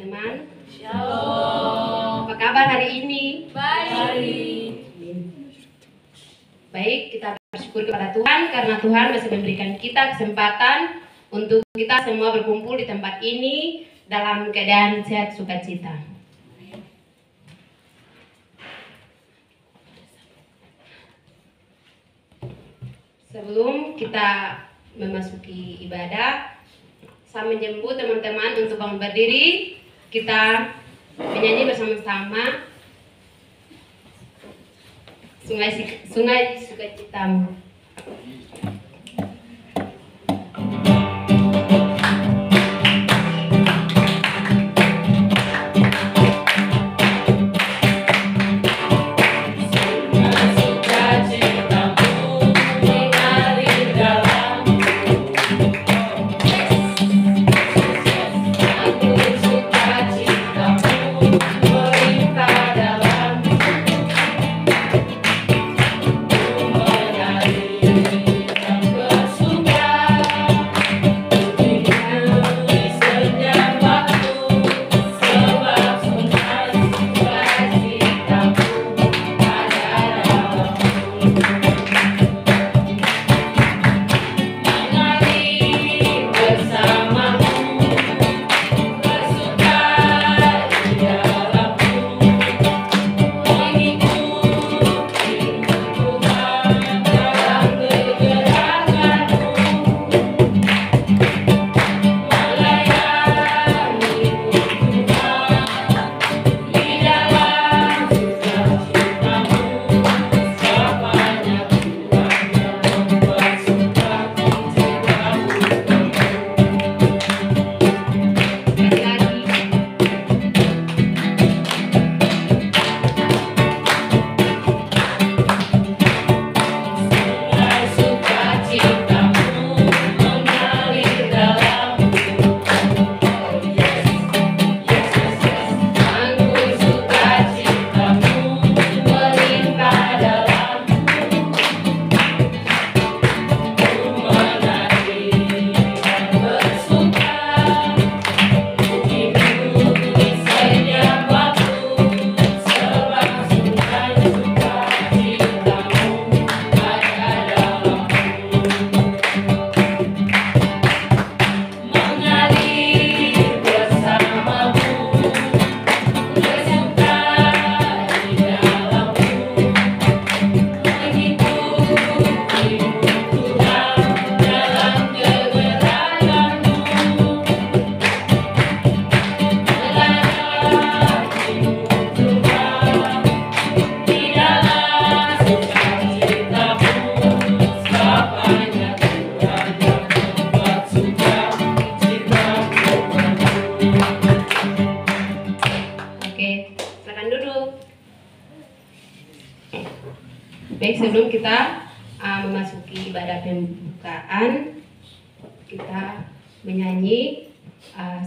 Teman, Shalom. apa kabar hari ini? Baik. Baik, kita bersyukur kepada Tuhan karena Tuhan masih memberikan kita kesempatan untuk kita semua berkumpul di tempat ini dalam keadaan sehat sukacita. Sebelum kita memasuki ibadah, saya menjemput teman-teman untuk bangun berdiri. Kita menyanyi bersama-sama Sungai Sukacitamu. Baik, sebelum kita memasuki ibadah pembukaan, kita menyanyi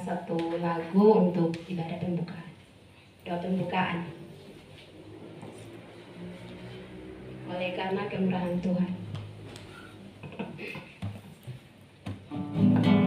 satu lagu untuk ibadah pembukaan, doa pembukaan. Oleh karena kemurahan Tuhan. Karena kemurahan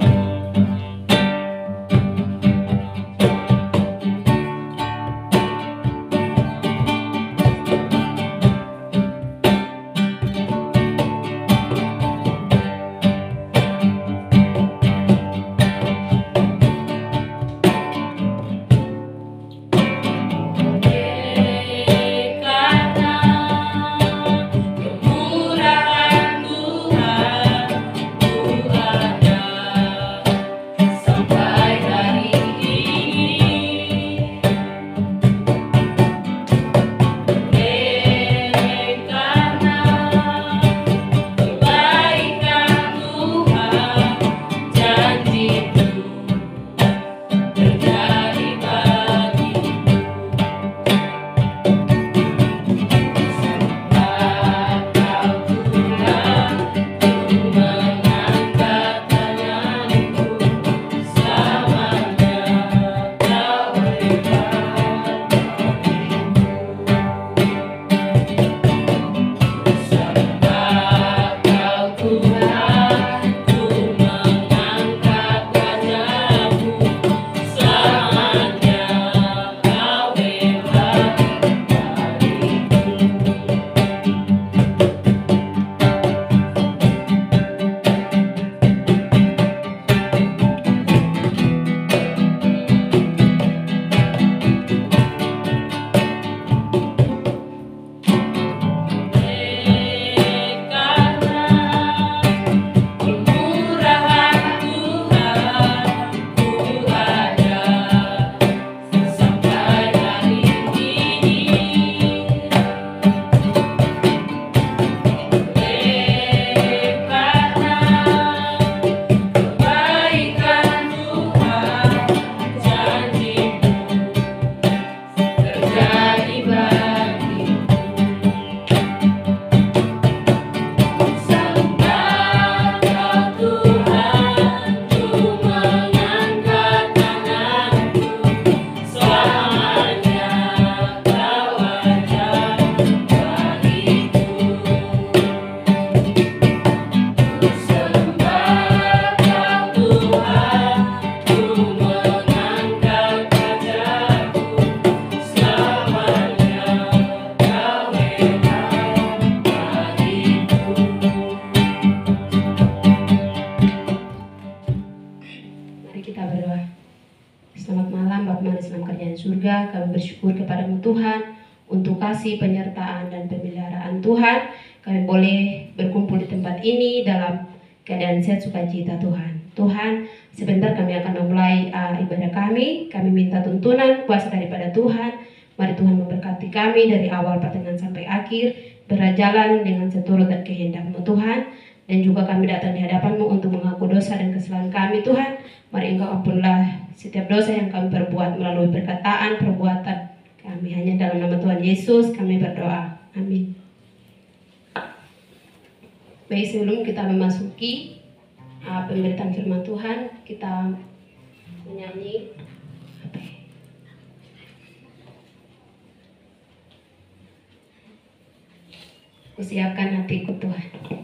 Selamat malam Bapa Manis dalam kerajaan surga. Kami bersyukur kepadamu Tuhan untuk kasih penyertaan dan pemeliharaan Tuhan. Kami boleh berkumpul di tempat ini dalam keadaan sehat sukacita Tuhan. Tuhan, sebentar kami akan memulai ibadah kami. Kami minta tuntunan kuasa daripada Tuhan. Mari Tuhan memberkati kami dari awal pertengahan sampai akhir, berjalan dengan seturut dan kehendak-Mu Tuhan. Dan juga kami datang di hadapan-Mu untuk mengaku dosa dan kesalahan kami Tuhan. Mari Engkau ampunlah setiap dosa yang kami perbuat melalui perkataan, perbuatan kami. Hanya dalam nama Tuhan Yesus kami berdoa. Amin. Baik, sebelum kita memasuki pemberitaan firman Tuhan, kita menyanyi Kusiapkan hatiku Tuhan.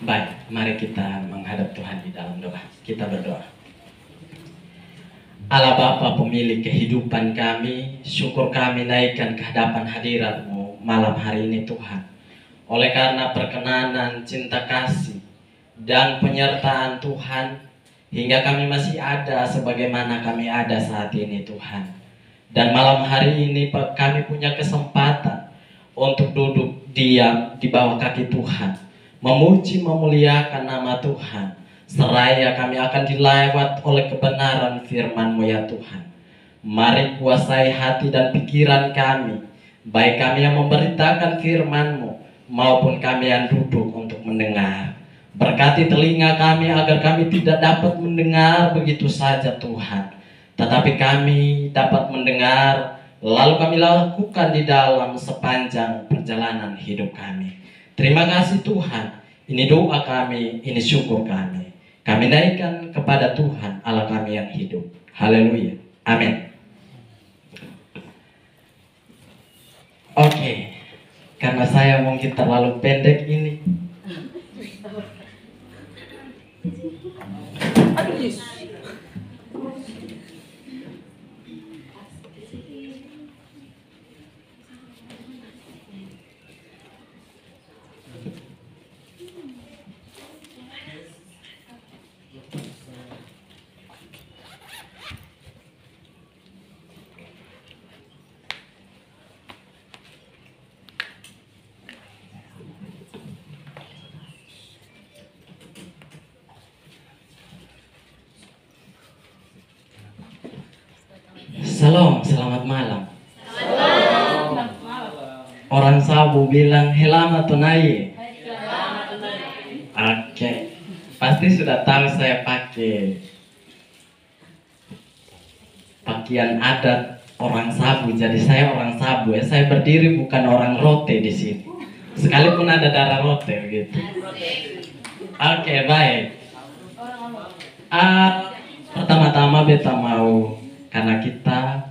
Baik, mari kita menghadap Tuhan di dalam doa. Kita berdoa. Allah Bapa pemilik kehidupan kami, syukur kami naikkan ke hadapan hadirat-Mu malam hari ini Tuhan. Oleh karena perkenanan, cinta kasih, dan penyertaan Tuhan, hingga kami masih ada sebagaimana kami ada saat ini Tuhan. Dan malam hari ini kami punya kesempatan untuk duduk diam di bawah kaki Tuhan, memuji memuliakan nama Tuhan, seraya kami akan dilawat oleh kebenaran firman-Mu ya Tuhan. Mari kuasai hati dan pikiran kami, baik kami yang memberitakan firman-Mu maupun kami yang duduk untuk mendengar. Berkati telinga kami agar kami tidak dapat mendengar begitu saja Tuhan, tetapi kami dapat mendengar lalu kami lakukan di dalam sepanjang perjalanan hidup kami. Terima kasih Tuhan, ini doa kami, ini syukur kami. Kami naikkan kepada Tuhan Allah kami yang hidup. Haleluya, amin. Oke, karena saya mungkin terlalu pendek ini. Salam, selamat malam. Orang Sabu bilang helama tunai. Oke, pasti sudah tahu saya pakai pakaian adat orang Sabu. Jadi saya orang Sabu ya. Saya berdiri bukan orang Rote di sini. Sekalipun ada darah Rote gitu. Oke, baik. Pertama-tama beta mau, karena kita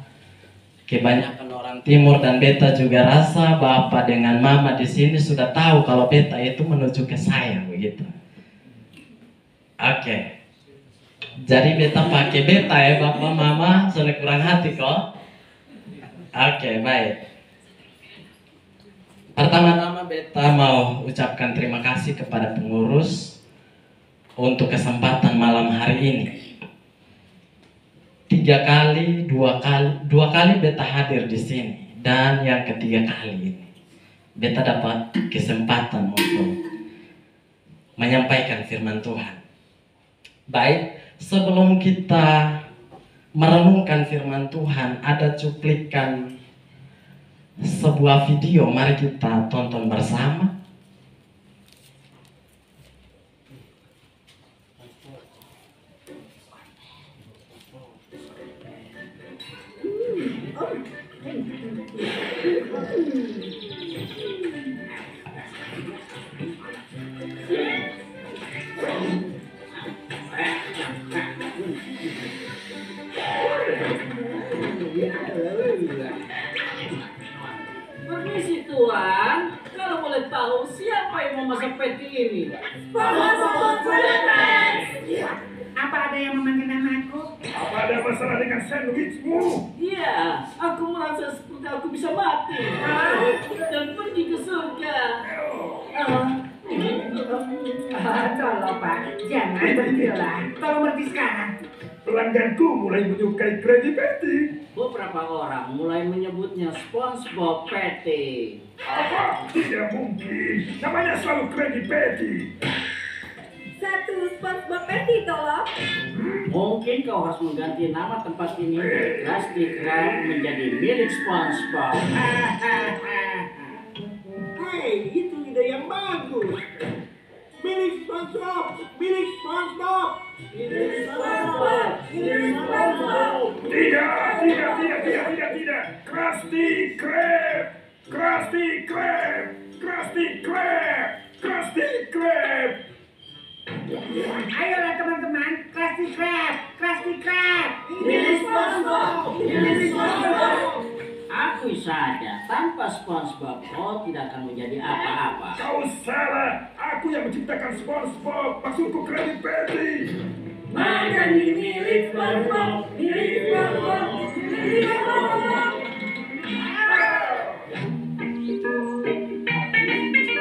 kebanyakan orang timur dan beta juga rasa bapak dengan mama di sini sudah tahu kalau beta itu menuju ke saya begitu. Oke. Jadi beta pakai beta ya bapak mama, soalnya kurang hati kok. Oke, baik. Pertama-tama beta mau ucapkan terima kasih kepada pengurus untuk kesempatan malam hari ini. Dua kali beta hadir di sini, dan yang ketiga kali ini beta dapat kesempatan untuk menyampaikan firman Tuhan. Baik, sebelum kita merenungkan firman Tuhan, ada cuplikan sebuah video, mari kita tonton bersama. Permisi Tuan, kalau boleh tahu siapa yang memasak peti ini? Apa ada yang memanggil namaku? Apa ada masalah dengan sandwichmu? Iya, aku merasa seperti aku bisa mati dan pergi ke surga. Tolong Pak, jangan bergila. Tolong berhenti sekarang. Pelangganku mulai menyukai Krabby Patty. Beberapa orang mulai menyebutnya SpongeBob Patty. Apa? Tidak mungkin. Namanya selalu Krabby Patty. Satu SpongeBob Patty tolong. Mungkin kau harus mengganti nama tempat ini dari Krusty Krab menjadi milik SpongeBob. Hei, itu ide yang bagus. Milik SpongeBob, milik SpongeBob. Tidak. Krusty Krab. Krusty Krab. Krusty Krab. Krusty Krab. Ayolah teman-teman, Krusty Krab, Krusty Krab. Milik SpongeBob. Akui saja, tanpa SpongeBob kau tidak akan menjadi apa-apa. Kau salah. Aku yang menciptakan SpongeBob. Maksudku Krabby Patty. Menjadi milik SpongeBob, milik SpongeBob, milik SpongeBob.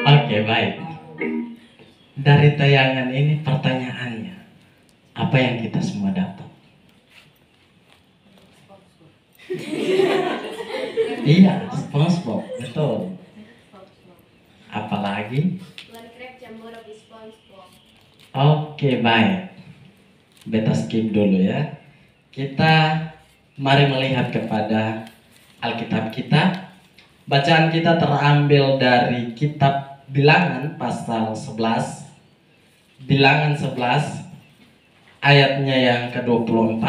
Oke, baik. Dari tayangan ini pertanyaannya, apa yang kita semua dapat? Iya, SpongeBob, betul. Apalagi? Oke, baik. Beta skip dulu ya. Kita mari melihat kepada Alkitab kita. Bacaan kita terambil dari kitab Bilangan pasal 11. Bilangan 11 ayatnya yang ke-24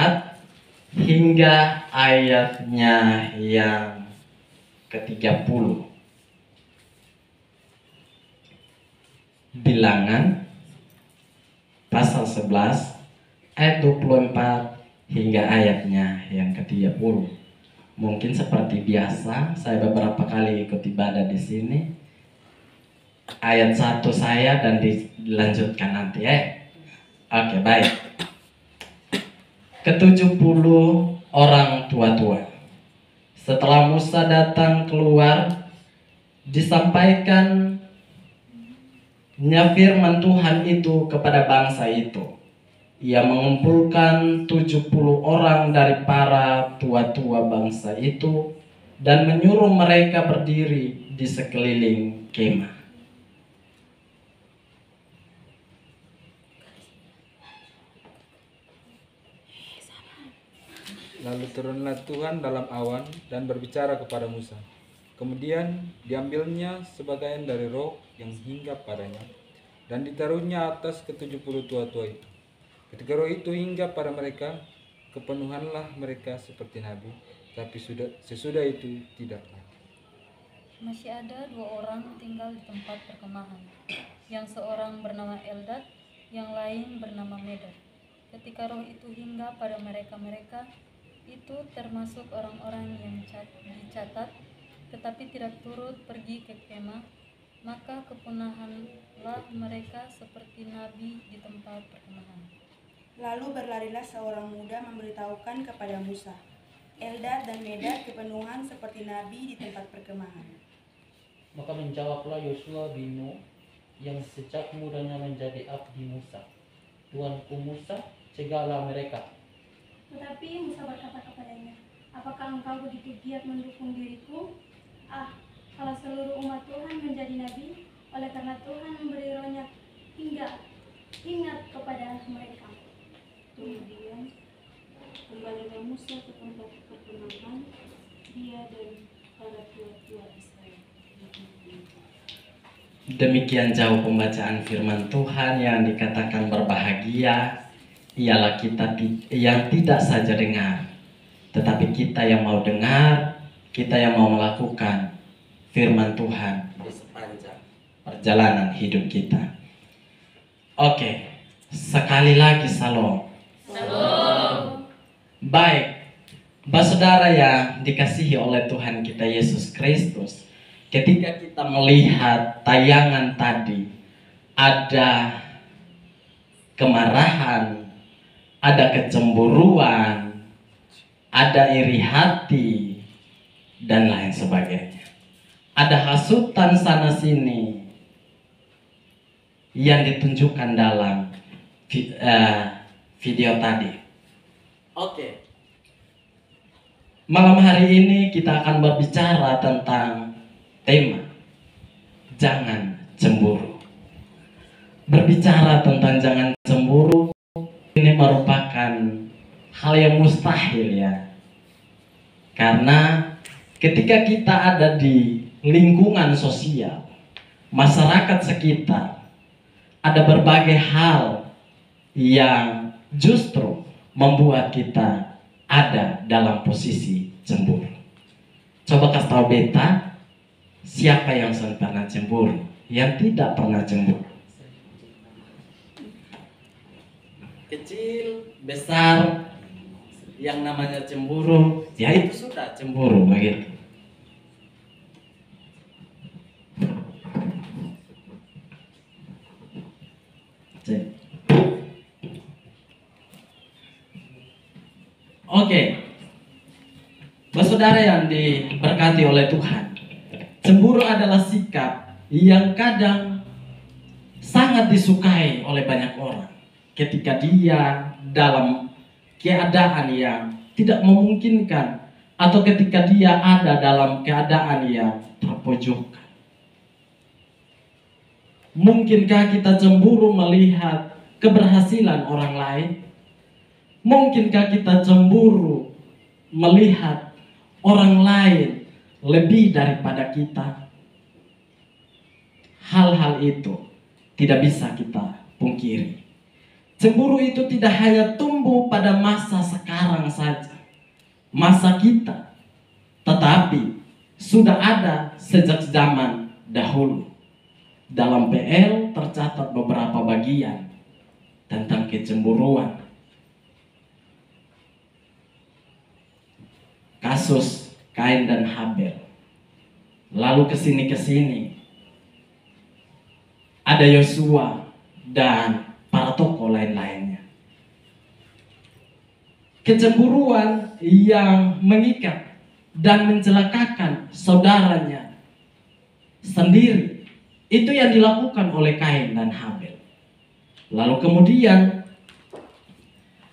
hingga ayatnya yang ke-30. Bilangan pasal 11 ayat 24 hingga ayatnya yang ke-30. Mungkin seperti biasa, saya beberapa kali ikut ibadah di sini. Ayat 1 saya dan dilanjutkan nanti ya. Oke, baik. Ke-70 orang tua-tua. Setelah Musa datang keluar, disampaikannya firman Tuhan itu kepada bangsa itu. Ia mengumpulkan 70 orang dari para tua-tua bangsa itu dan menyuruh mereka berdiri di sekeliling kemah. Lalu turunlah Tuhan dalam awan dan berbicara kepada Musa. Kemudian diambilnya sebagian dari roh yang hinggap padanya dan ditaruhnya atas ke-70 tua-tua itu. Ketika roh itu hinggap pada mereka, kepenuhanlah mereka seperti nabi, tapi sesudah itu tidak lagi. Masih ada 2 orang tinggal di tempat perkemahan, yang seorang bernama Eldad, yang lain bernama Medad. Ketika roh itu hinggap pada mereka-mereka, itu termasuk orang-orang yang dicatat, tetapi tidak turut pergi ke kemah, maka kepunahanlah mereka seperti nabi di tempat perkemahan. Lalu berlarilah seorang muda memberitahukan kepada Musa, Eldad dan Medad kepenuhan seperti nabi di tempat perkemahan. Maka menjawablah Yosua bin Nun yang sejak mudanya menjadi abdi Musa, Tuanku Musa, cegahlah mereka. Tetapi Musa berkata kepadanya, apakah engkau begitu giat mendukung diriku? Kalau seluruh umat Tuhan menjadi nabi, oleh karena Tuhan memberi rohnya ingat kepada mereka. Kemudian kembalilah Musa ke tempat perkemahan, dia dan para tua-tua Israel. Demikian jauh pembacaan firman Tuhan. Yang dikatakan berbahagia ialah kita yang tidak saja dengar, tetapi kita yang mau dengar, kita yang mau melakukan firman Tuhan di sepanjang perjalanan hidup kita. Oke, sekali lagi salam. Salam. Baik, saudara yang dikasihi oleh Tuhan kita Yesus Kristus, ketika kita melihat tayangan tadi, ada kemarahan, ada kecemburuan, ada iri hati, dan lain sebagainya. Ada hasutan sana sini yang ditunjukkan dalam video tadi. Oke. Malam hari ini kita akan berbicara tentang tema jangan cemburu. Berbicara tentang jangan cemburu ini merupakan hal yang mustahil ya. Karena ketika kita ada di lingkungan sosial, masyarakat sekitar, ada berbagai hal yang justru membuat kita ada dalam posisi cemburu. Coba kasih tahu beta, siapa yang sering pernah cemburu? Yang tidak pernah cemburu? Kecil, besar, yang namanya cemburu, ya itu sudah cemburu begitu. Oke, saudara yang diberkati oleh Tuhan, cemburu adalah sikap yang kadang sangat disukai oleh banyak orang. Ketika dia dalam keadaan yang tidak memungkinkan, atau ketika dia ada dalam keadaan yang terpojokkan. Mungkinkah kita cemburu melihat keberhasilan orang lain? Mungkinkah kita cemburu melihat orang lain lebih daripada kita? Hal-hal itu tidak bisa kita pungkiri. Cemburu itu tidak hanya tumbuh pada masa sekarang saja, masa kita, tetapi sudah ada sejak zaman dahulu. Dalam PL tercatat beberapa bagian tentang kecemburuan. Kasus Kain dan Habel. Lalu kesini ada Yosua dan para tokoh lain-lainnya. Kecemburuan yang mengikat dan mencelakakan saudaranya sendiri, itu yang dilakukan oleh Kain dan Habel. Lalu kemudian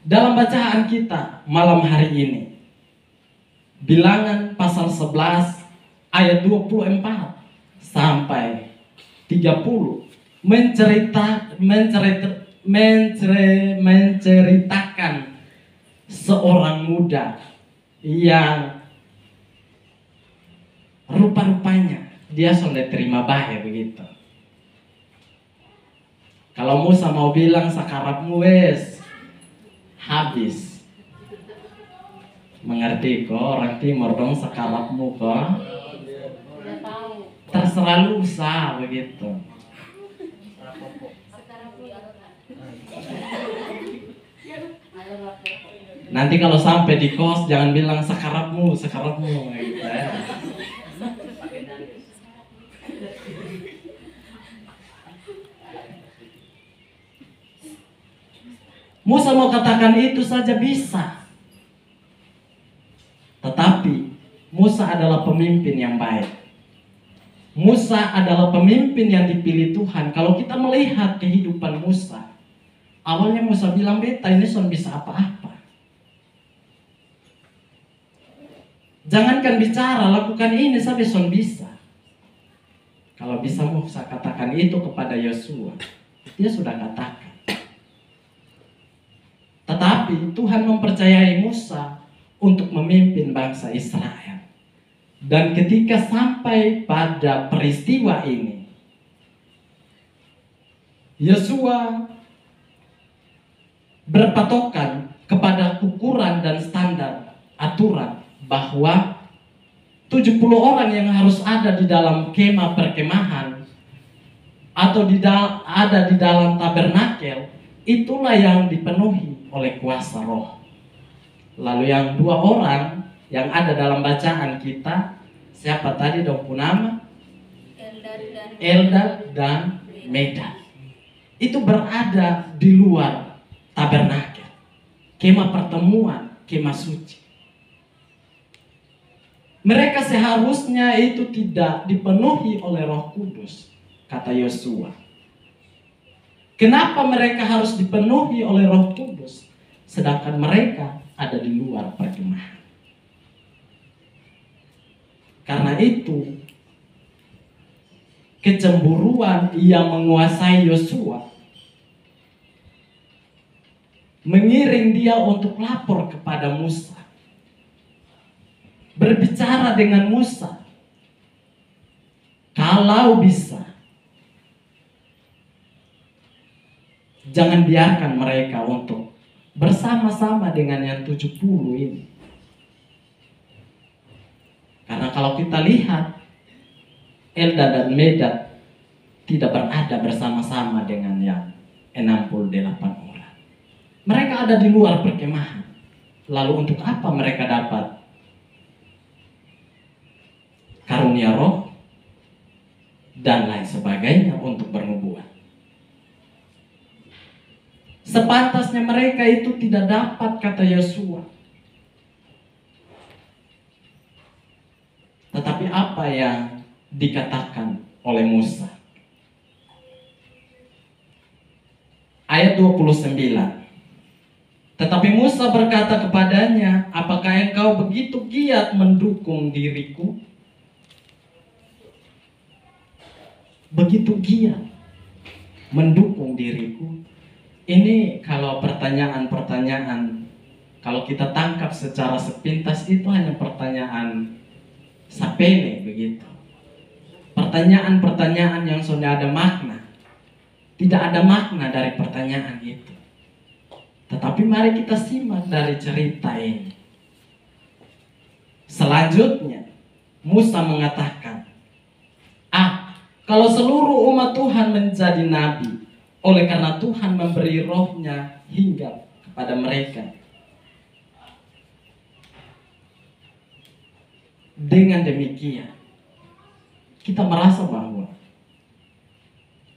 dalam bacaan kita malam hari ini, Bilangan pasal 11 ayat 24 sampai 30 menceritakan seorang muda yang rupa-rupanya dia sudah terima baik begitu. Kalau Musa mau bilang sakarapmu wes habis. Mengerti kok orang timur dong, sakarapmu kok. Terserah lu usah begitu. Nanti kalau sampai di kos jangan bilang sakarapmu gitu ya. Musa mau katakan itu saja bisa. Tetapi Musa adalah pemimpin yang baik. Musa adalah pemimpin yang dipilih Tuhan. Kalau kita melihat kehidupan Musa, awalnya Musa bilang, beta ini son bisa apa-apa. Jangankan bicara, lakukan ini sampai son bisa. Kalau bisa Musa katakan itu kepada Yosua, dia sudah katakan. Tetapi Tuhan mempercayai Musa untuk memimpin bangsa Israel. Dan ketika sampai pada peristiwa ini, Yosua berpatokan kepada ukuran dan standar aturan bahwa 70 orang yang harus ada di dalam kemah perkemahan atau ada di dalam tabernakel, itulah yang dipenuhi oleh kuasa roh. Lalu yang 2 orang yang ada dalam bacaan kita, siapa tadi dong nama? Eldad dan Medad. Itu berada di luar tabernakel, kemah pertemuan, kemah suci. Mereka seharusnya itu tidak dipenuhi oleh Roh Kudus, kata Yosua. Kenapa mereka harus dipenuhi oleh Roh Kudus, sedangkan mereka ada di luar perkemahan? Karena itu kecemburuan yang menguasai Yosua mengiring dia untuk lapor kepada Musa, berbicara dengan Musa, kalau bisa jangan biarkan mereka untuk bersama-sama dengan yang 70 ini. Karena kalau kita lihat, Eldad dan Medad tidak berada bersama-sama dengan yang 68 orang. Mereka ada di luar perkemahan. Lalu untuk apa mereka dapat karunia roh dan lain sebagainya untuk bernubuat? Sepantasnya mereka itu tidak dapat, kata Yosua. Tetapi apa yang dikatakan oleh Musa? Ayat 29. Tetapi Musa berkata kepadanya, apakah engkau begitu giat mendukung diriku? Begitu giat mendukung diriku. Ini kalau pertanyaan-pertanyaan, kalau kita tangkap secara sepintas itu hanya pertanyaan sepele begitu. Pertanyaan-pertanyaan yang sudah ada makna. Tidak ada makna dari pertanyaan itu. Tetapi mari kita simak dari cerita ini. Selanjutnya Musa mengatakan, kalau seluruh umat Tuhan menjadi nabi, oleh karena Tuhan memberi rohnya hingga kepada mereka. Dengan demikian, kita merasa bahwa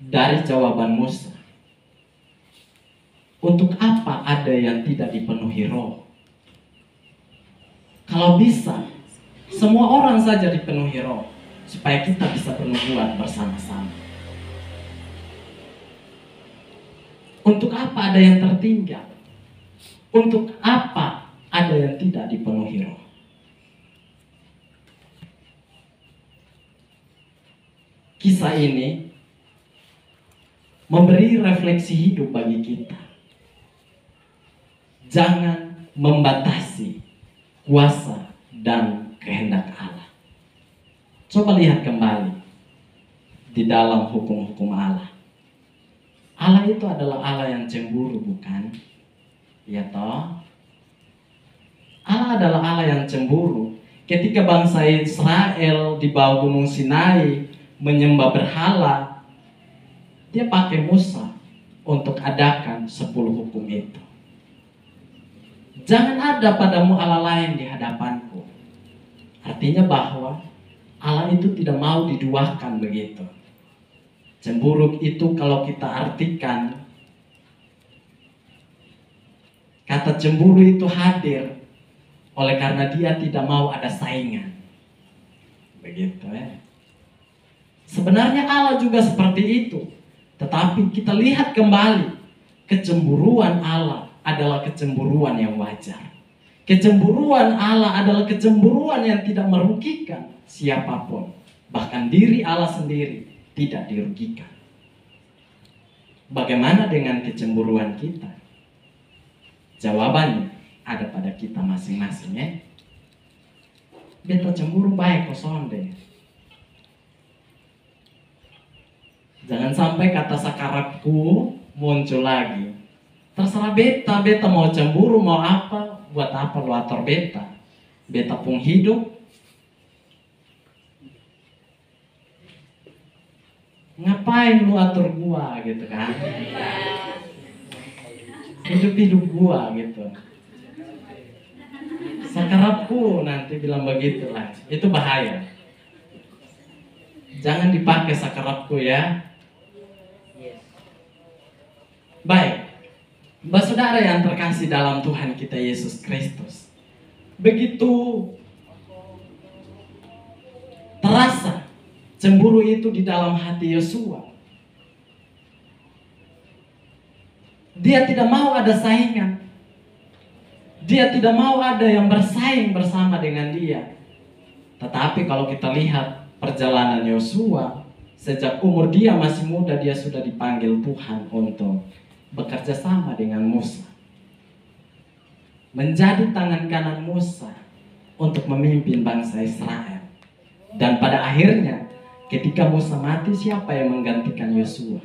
dari jawaban Musa, untuk apa ada yang tidak dipenuhi roh? Kalau bisa, semua orang saja dipenuhi roh, supaya kita bisa bernubuat bersama-sama. Untuk apa ada yang tertinggal? Untuk apa ada yang tidak dipenuhi roh? Kisah ini memberi refleksi hidup bagi kita. Jangan membatasi kuasa dan kehendak Allah. Coba lihat kembali di dalam hukum-hukum Allah. Allah itu adalah Allah yang cemburu, bukan? Ya toh? Allah adalah Allah yang cemburu. Ketika bangsa Israel di bawah gunung Sinai menyembah berhala, dia pakai Musa untuk adakan 10 hukum itu. Jangan ada padamu Allah lain di hadapanku. Artinya bahwa Allah itu tidak mau diduakan begitu. Cemburu itu kalau kita artikan, kata cemburu itu hadir oleh karena dia tidak mau ada saingan. Begitu ya. Sebenarnya Allah juga seperti itu. Tetapi kita lihat kembali, kecemburuan Allah adalah kecemburuan yang wajar. Kecemburuan Allah adalah kecemburuan yang tidak merugikan siapapun. Bahkan diri Allah sendiri tidak dirugikan. Bagaimana dengan kecemburuan kita? Jawabannya ada pada kita masing-masing ya. Beta cemburu baik kosong deh. Jangan sampai kata sakarapku muncul lagi. Terserah beta, beta mau cemburu mau apa, buat apa lu atur beta? Beta pun hidup. Ngapain lu atur gua gitu kan? Hidup gua gitu. Sakarapku nanti bilang begitu lah. Itu bahaya. Jangan dipakai sakarapku ya. Baik, Bapak Saudara yang terkasih dalam Tuhan kita Yesus Kristus, begitu terasa cemburu itu di dalam hati Yosua. Dia tidak mau ada saingan. Dia tidak mau ada yang bersaing bersama dengan dia. Tetapi kalau kita lihat perjalanan Yosua, sejak umur dia masih muda, dia sudah dipanggil Tuhan untuk bekerja sama dengan Musa, menjadi tangan kanan Musa untuk memimpin bangsa Israel. Dan pada akhirnya ketika Musa mati, siapa yang menggantikan Yosua?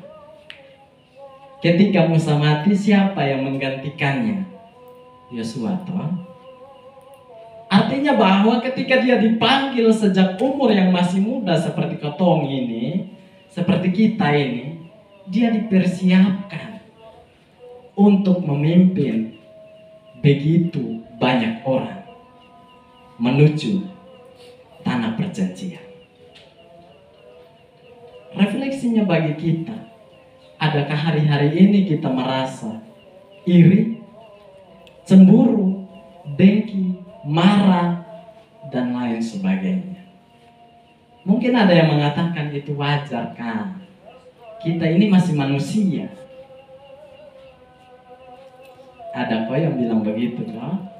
Ketika Musa mati, siapa yang menggantikannya? Yosua toh. Artinya bahwa ketika dia dipanggil sejak umur yang masih muda seperti ketong ini, seperti kita ini, dia dipersiapkan untuk memimpin begitu banyak orang menuju tanah perjanjian. Refleksinya bagi kita, adakah hari-hari ini kita merasa iri, cemburu, dengki, marah, dan lain sebagainya? Mungkin ada yang mengatakan itu wajar kan? Kita ini masih manusia. Ada kok yang bilang begitu kan?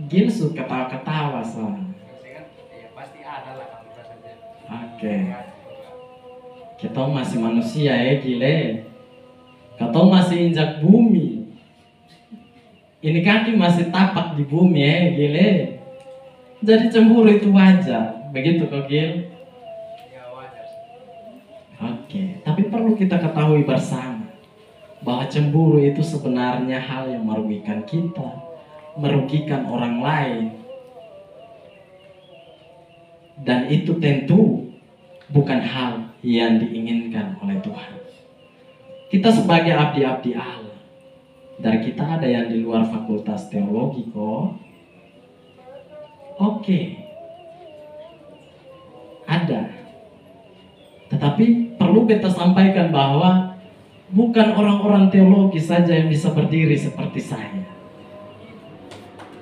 Gil suka ketawa-ketawa soalnya. Pasti ada lah kalau kita saja. Oke. Kita masih manusia ya Gile. Kita masih injak bumi. Ini kaki masih tapak di bumi ya Gile. Jadi cemburu itu wajar. Begitu kok Gil? Oke, tapi perlu kita ketahui bersama bahwa cemburu itu sebenarnya hal yang merugikan kita, merugikan orang lain. Dan itu tentu bukan hal yang diinginkan oleh Tuhan. Kita sebagai abdi-abdi Allah, Dari kita ada yang di luar fakultas teologi kok. Oke. Ada. Tetapi perlu kita sampaikan bahwa bukan orang-orang teologi saja yang bisa berdiri seperti saya.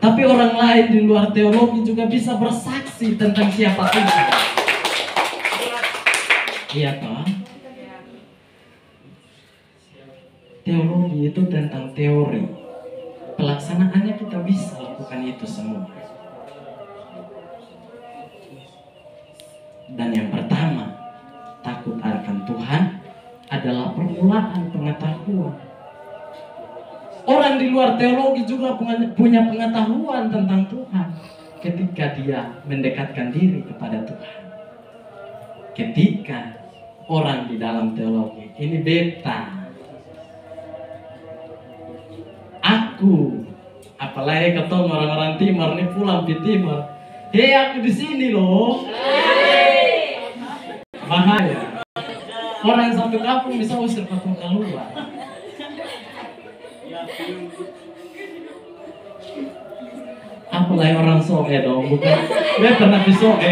Tapi orang lain di luar teologi juga bisa bersaksi tentang siapa Tuhan. Iya toh? Teologi itu tentang teori. Pelaksanaannya kita bisa lakukan itu semua. Dan yang pertama, takut akan Tuhan adalah permulaan pengetahuan. Orang di luar teologi juga punya pengetahuan tentang Tuhan ketika dia mendekatkan diri kepada Tuhan. Ketika orang di dalam teologi, ini beta, aku, apalagi ketemu orang-orang timur nih pulang di timur, hei aku di sini loh, bahaya. Orang yang satu kampung bisa usir patung keluar. Apalagi orang soe dong, bukan? Dia pernah di soe.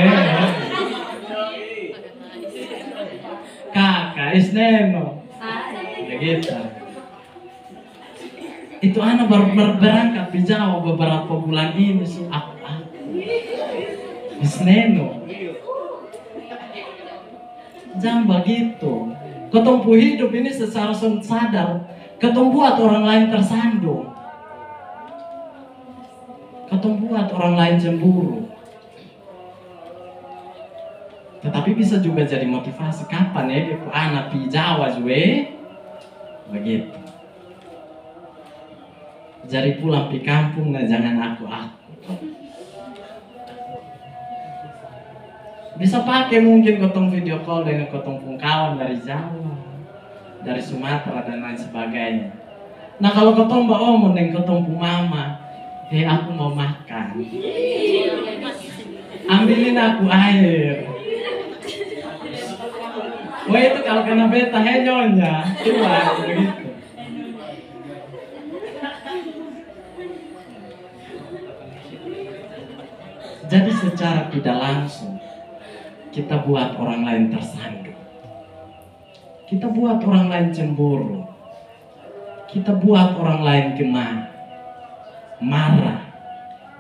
Kakak isneno, begitu. Itu anak baru berangkat di Jawa beberapa bulan ini, aku isneno. Jangan begitu. Ketumpu hidup ini secara sadar, ketumpu buat orang lain tersandung, ketumpu buat orang lain cemburu. Tetapi bisa juga jadi motivasi. Kapan ya aku anak di Jawa juga begitu. Jadi pulang di kampung, nah jangan aku. Bisa pakai mungkin ketemu video call dengan ketemu kawan dari Jawa, dari Sumatera dan lain sebagainya. Nah kalau ketemu Mbak Omon dan ketemu Mama, aku mau makan, ambilin aku air. Wah itu kalau kena beta nyonya, coba begitu. Jadi secara tidak langsung kita buat orang lain tersandung, kita buat orang lain cemburu, kita buat orang lain gemar, marah,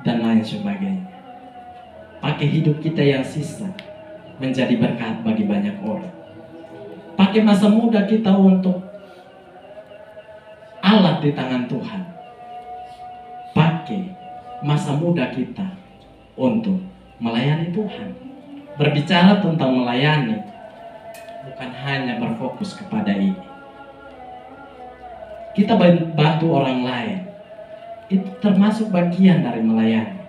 dan lain sebagainya. Pakai hidup kita yang sisa menjadi berkat bagi banyak orang. Pakai masa muda kita untuk alat di tangan Tuhan. Pakai masa muda kita untuk melayani Tuhan. Berbicara tentang melayani bukan hanya berfokus kepada ini. Kita bantu orang lain, itu termasuk bagian dari melayani.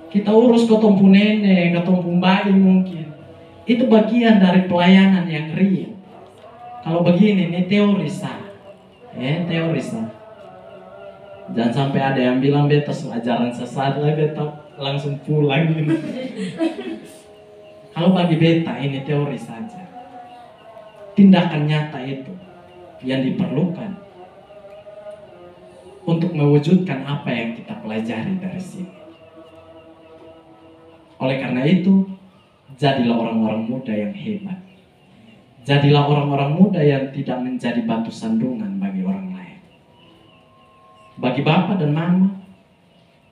Kita urus ketumpu nenek, ketumpu bayi mungkin, itu bagian dari pelayanan yang real. Kalau begini, ini teori sah, teori sah. Jangan sampai ada yang bilang beta ajaran sesat lah, beta langsung pulang gitu. Kalau bagi beta ini teori saja. Tindakan nyata itu yang diperlukan untuk mewujudkan apa yang kita pelajari dari sini. Oleh karena itu, jadilah orang-orang muda yang hebat. Jadilah orang-orang muda yang tidak menjadi batu sandungan bagi orang lain. Bagi bapak dan mama,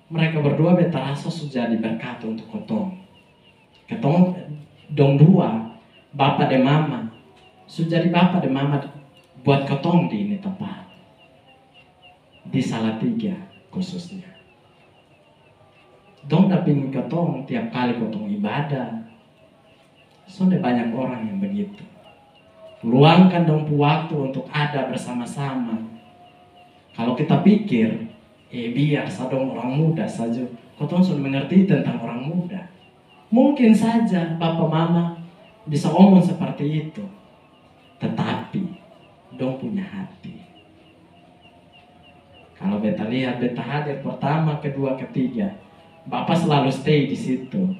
mereka berdua beta rasa sudah diberkati untuk ketong dong dua, bapak dan mama sudah jadi bapak dan mama buat ketong di ini tempat, di Salatiga khususnya. Dong dapin ketong tiap kali ketong ibadah. Sudah banyak orang yang begitu. Luangkan dong waktu untuk ada bersama-sama. Kalau kita pikir biar sadong orang muda saja, ketong sudah mengerti tentang orang muda. Mungkin saja bapak mama bisa omong seperti itu, tetapi dong punya hati. Kalau beta lihat, beta hadir pertama, kedua, ketiga, bapak selalu stay di situ.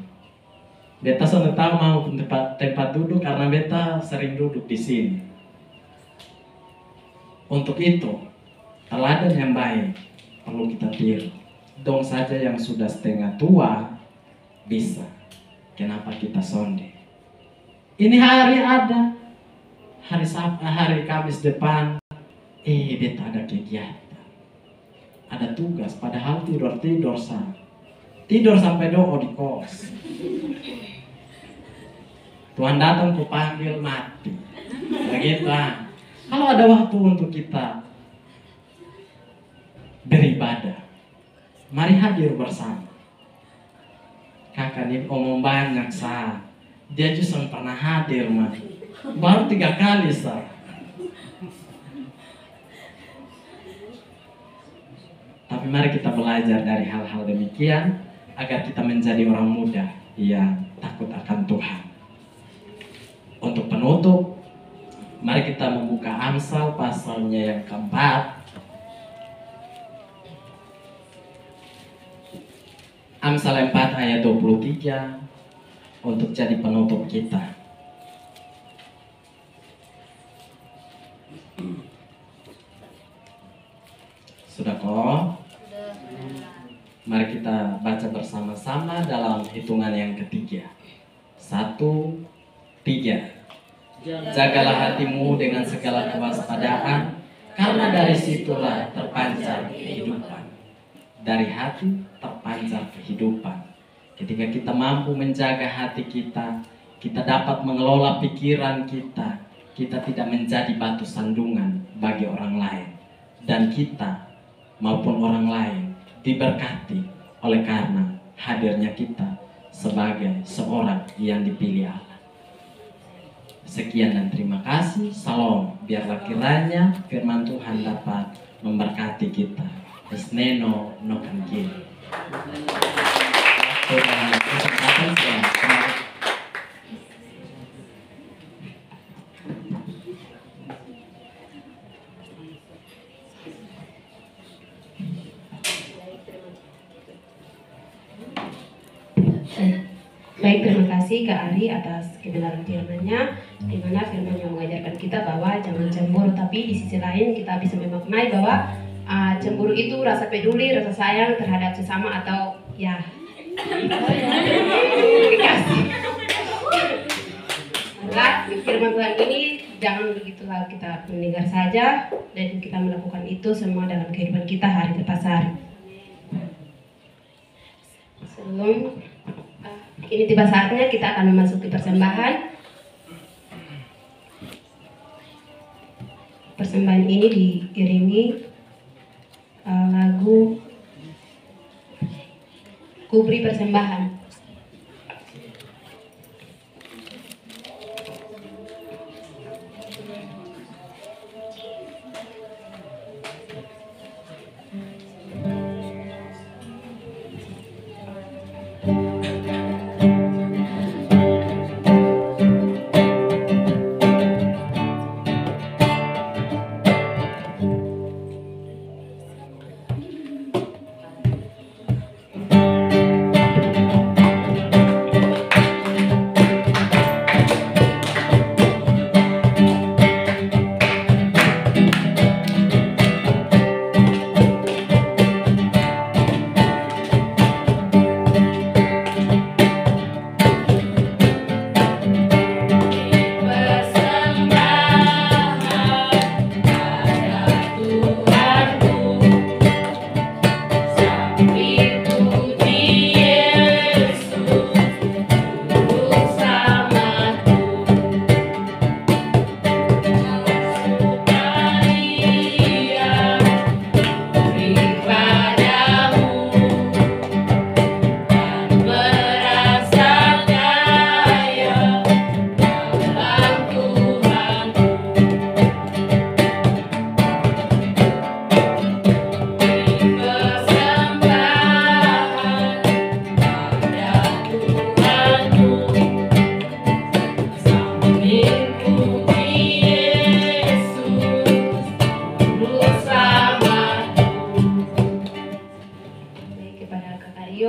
Beta sudah tahu mau tempat duduk karena beta sering duduk di sini. Untuk itu, teladan yang baik perlu kita tiru. Dong saja yang sudah setengah tua bisa. Kenapa kita sonde? Ini hari ada, hari Kamis depan, beta ada kegiatan, ada tugas, padahal tidur sampai doa di kos. Tuhan datang ku panggil mati. Begitu. Kalau ada waktu untuk kita beribadah, mari hadir bersama. Kakak ini omong banyak dia justru pernah hadir baru 3 kali Tapi mari kita belajar dari hal-hal demikian agar kita menjadi orang muda yang takut akan Tuhan. Untuk penutup, mari kita membuka Amsal pasalnya yang keempat. Amsal 4 ayat 23 untuk jadi penutup kita. Sudah kok? Mari kita baca bersama-sama dalam hitungan yang ketiga. 1, 3. Jagalah hatimu dengan segala kewaspadaan, karena dari situlah terpancar kehidupan. Dari hati terpancar kehidupan. Ketika kita mampu menjaga hati kita, kita dapat mengelola pikiran kita. Kita tidak menjadi batu sandungan bagi orang lain. Dan kita maupun orang lain diberkati oleh karena hadirnya kita sebagai seorang yang dipilih Allah. Sekian dan terima kasih. Salam. Biarlah kiranya firman Tuhan dapat memberkati kita. Esneno no kankin. Baik, terima kasih Kak Ari atas kebenaran firman-Nya, di mana firman yang mengajarkan kita bahwa jangan cemburu, tapi di sisi lain kita bisa memaknai bahwa cemburu itu rasa peduli, rasa sayang terhadap sesama atau ya kasih. Maka firman Tuhan ini jangan begitulah kita mendengar saja dan kita melakukan itu semua dalam kehidupan kita hari lepas hari. Sebelum ini tiba saatnya kita akan memasuki persembahan. Persembahan ini diiringi lagu Kubri Persembahan.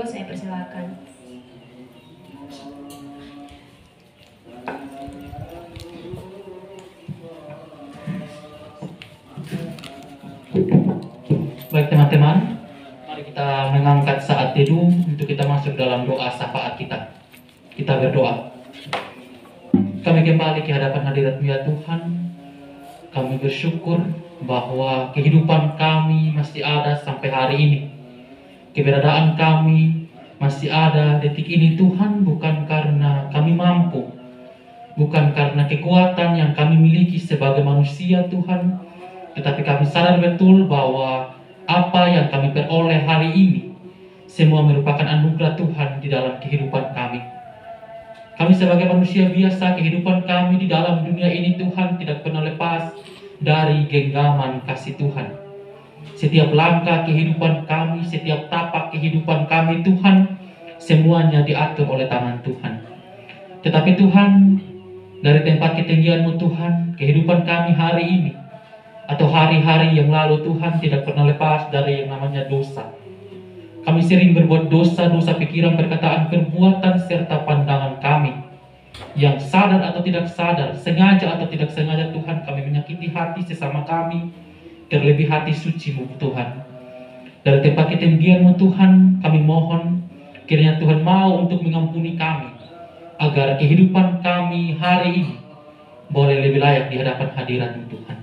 Saya persilakan. teman-teman, mari kita mengangkat saat teduh untuk kita masuk dalam doa syafaat kita. Kita berdoa. Kami kembali ke hadapan hadirat-Mu ya Tuhan. Kami bersyukur bahwa kehidupan kami masih ada sampai hari ini. Keberadaan kami masih ada detik ini Tuhan, bukan karena kami mampu, bukan karena kekuatan yang kami miliki sebagai manusia Tuhan, tetapi kami sadar betul bahwa apa yang kami peroleh hari ini semua merupakan anugerah Tuhan di dalam kehidupan kami. Kami sebagai manusia biasa, kehidupan kami di dalam dunia ini Tuhan tidak pernah lepas dari genggaman kasih Tuhan. Setiap langkah kehidupan kami, setiap tapak kehidupan kami Tuhan, semuanya diatur oleh tangan Tuhan. Tetapi Tuhan, dari tempat ketinggian-Mu Tuhan, kehidupan kami hari ini atau hari-hari yang lalu Tuhan tidak pernah lepas dari yang namanya dosa. Kami sering berbuat dosa pikiran, perkataan, perbuatan, serta pandangan kami. Yang sadar atau tidak sadar, sengaja atau tidak sengaja Tuhan, kami menyakiti hati sesama kami, terlebih hati suci-Mu Tuhan. Dari tempat ketinggian-Mu Tuhan, kami mohon kiranya Tuhan mau untuk mengampuni kami, agar kehidupan kami hari ini boleh lebih layak di hadapan hadirat-Mu Tuhan.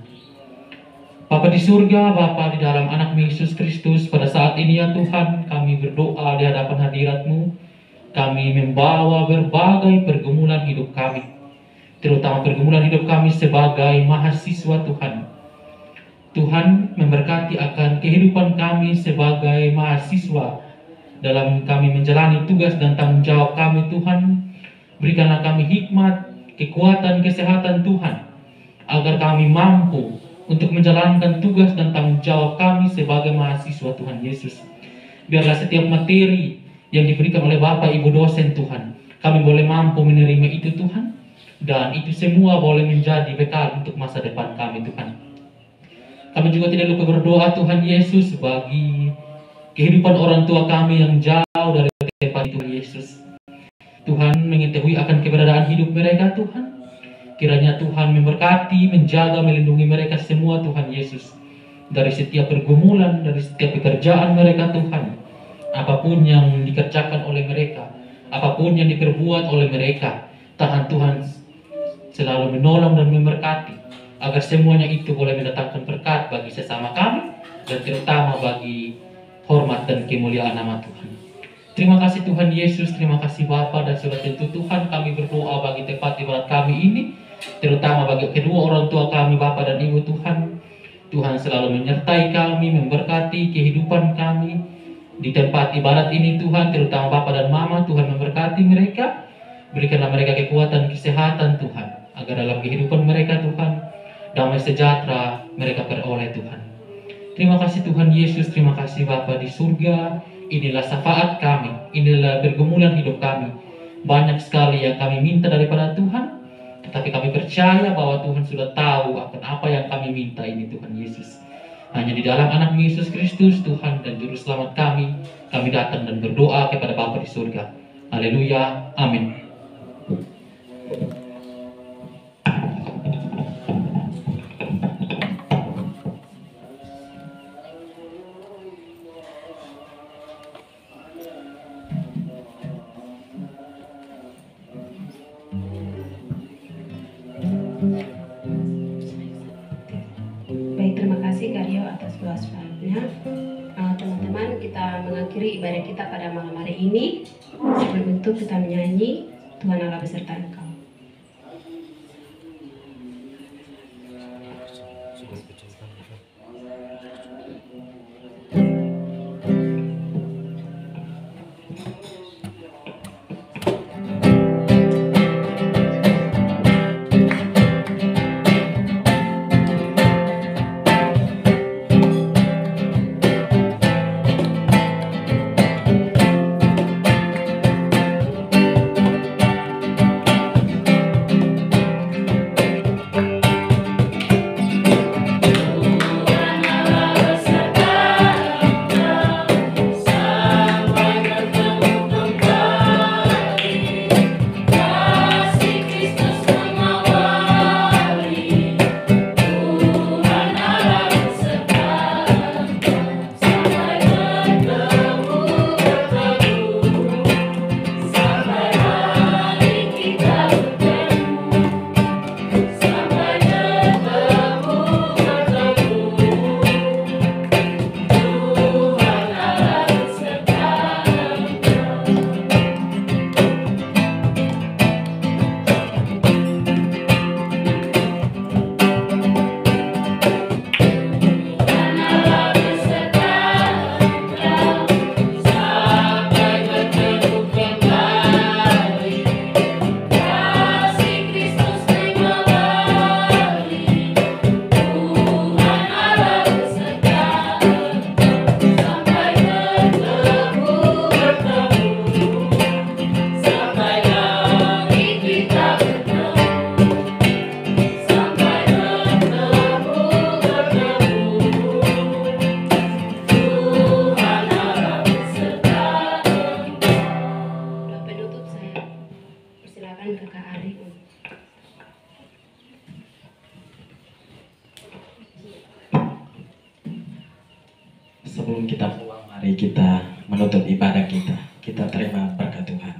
Bapa di surga, Bapa di dalam anak Yesus Kristus, pada saat ini ya Tuhan, kami berdoa di hadapan hadirat-Mu. Kami membawa berbagai pergumulan hidup kami, terutama pergumulan hidup kami sebagai mahasiswa Tuhan. Tuhan memberkati akan kehidupan kami sebagai mahasiswa dalam kami menjalani tugas dan tanggung jawab kami Tuhan. Berikanlah kami hikmat, kekuatan, kesehatan Tuhan, agar kami mampu untuk menjalankan tugas dan tanggung jawab kami sebagai mahasiswa Tuhan Yesus. Biarlah setiap materi yang diberikan oleh Bapak Ibu dosen Tuhan, kami boleh mampu menerima itu Tuhan, dan itu semua boleh menjadi bekal untuk masa depan kami Tuhan. Kami juga tidak lupa berdoa Tuhan Yesus bagi kehidupan orang tua kami yang jauh dari tempat Tuhan Yesus. Tuhan mengetahui akan keberadaan hidup mereka Tuhan. Kiranya Tuhan memberkati, menjaga, melindungi mereka semua Tuhan Yesus. Dari setiap pergumulan, dari setiap pekerjaan mereka Tuhan. Apapun yang dikerjakan oleh mereka, apapun yang diperbuat oleh mereka, tangan Tuhan selalu menolong dan memberkati, agar semuanya itu boleh mendatangkan berkat bagi sesama kami, dan terutama bagi hormat dan kemuliaan nama Tuhan. Terima kasih Tuhan Yesus, terima kasih Bapa, dan sudah tentu Tuhan kami berdoa bagi tempat ibadat kami ini, terutama bagi kedua orang tua kami, Bapa dan Ibu Tuhan. Tuhan selalu menyertai kami, memberkati kehidupan kami di tempat ibadat ini Tuhan, terutama Bapa dan Mama. Tuhan memberkati mereka, berikanlah mereka kekuatan, kesehatan Tuhan, agar dalam kehidupan mereka Tuhan, damai sejahtera mereka peroleh Tuhan. Terima kasih Tuhan Yesus, terima kasih Bapa di surga. Inilah syafaat kami, inilah pergumulan hidup kami. Banyak sekali yang kami minta daripada Tuhan, tetapi kami percaya bahwa Tuhan sudah tahu akan apa yang kami minta ini Tuhan Yesus. Hanya di dalam anak Yesus Kristus Tuhan dan Juru Selamat kami datang dan berdoa kepada Bapa di surga. Haleluya, amin. Baik, terima kasih Kak Rio atas doa-doanya. Teman-teman, kita mengakhiri ibadah kita pada malam hari ini. Sebelum itu kita menyanyi Tuhan Allah beserta engkau. Sampai ketemu kembali. sebelum kita pulang, mari kita menutup ibadah kita. Kita terima berkat Tuhan.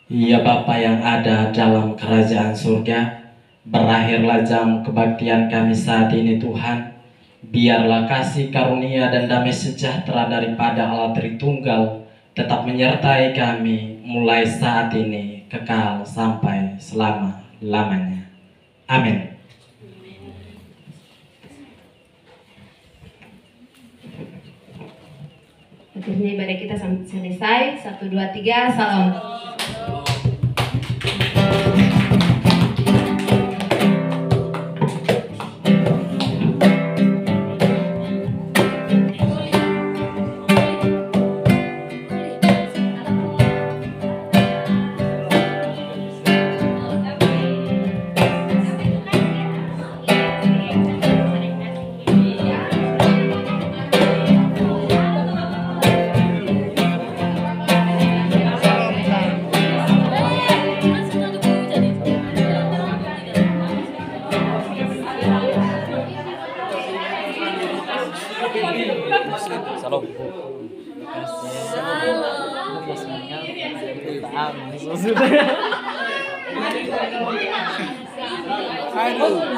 Ya Bapa yang ada dalam kerajaan surga, berakhirlah jam kebaktian kami saat ini Tuhan. Biarlah kasih karunia dan damai sejahtera daripada Allah Tritunggal tetap menyertai kami mulai saat ini kekal sampai selama-lamanya. Amin. Akhirnya ibadah kita sampai selesai. 1, 2, 3, salam. Aduh.